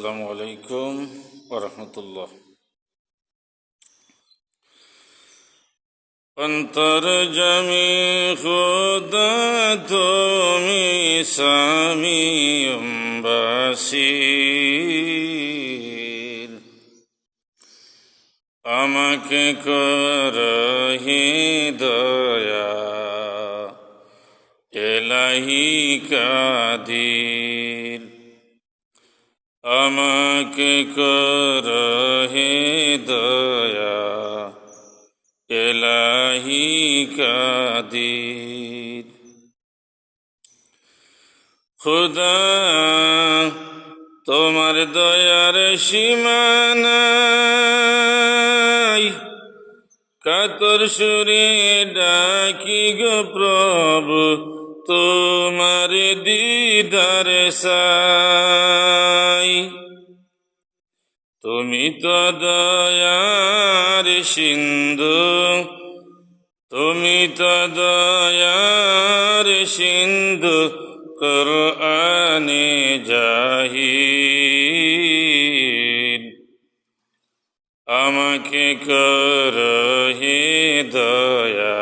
আসসালামু আলাইকুম ওরহমতুল্লাহ। অন্তর্যামী খুদা তুমি সামিউম বাসীর, আমাকে করহি দয়া এলাহি কাদির। আমাকে করহে দয়া এলাহি কাদির। খুদা তোমার দয়ার সীমা নাই, কাতর সুরে ডাকি গো প্রভু তোমার দিদার সাই। তুমি তো দয়ার সিন্ধু, তুমি তো দয়ার সিন্ধু, কোরআনে জাহির। আমাকে করহে দয়া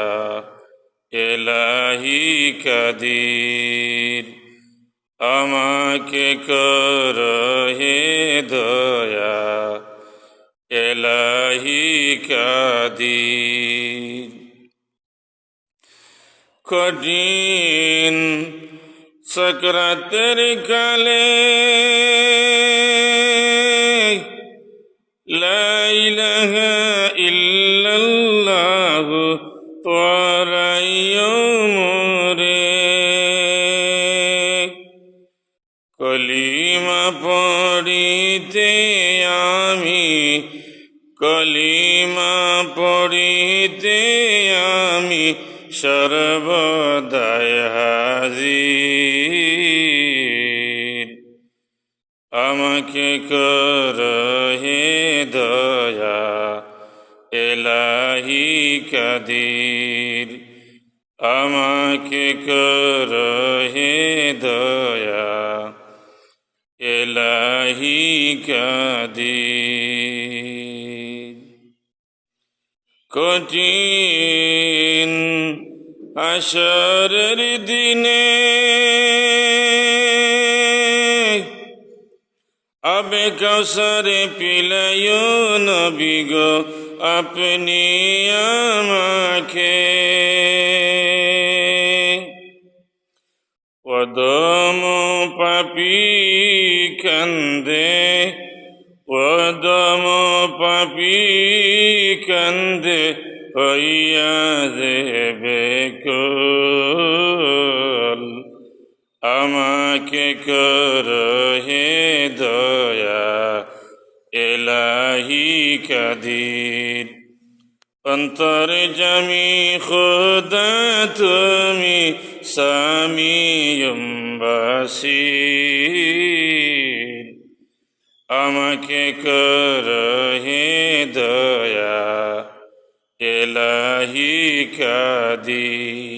এলাহি কাদির। আমাকে করহে দয়া এলাহি কাদির। কঠিন সকরাতের কালে লা ইলাহা ইল্লাল্লাহু পড়াইও মোরে। কলিমা পড়িতে আমি, কলিমা পড়িতে আমি সর্বদাই হাজির। আমাকে করহে দয়া এলাহি কাদির। আমাকে করহে দয়া এলাহি কাদির। কঠিন হাসরের দিনে আবে কাউসারে পিলায়ো নবী গো আপনি আমাকে। ওদম পাপি কান্দে, ওদম পাপি কান্দে হইয়া দেবে কল। আমাকে করহে দয়া এলাহি কাদির। অন্তর্যামী খুদা তুমি সামিউম বাসীর, আমাকে করহে দয়া এলাহি কাদির।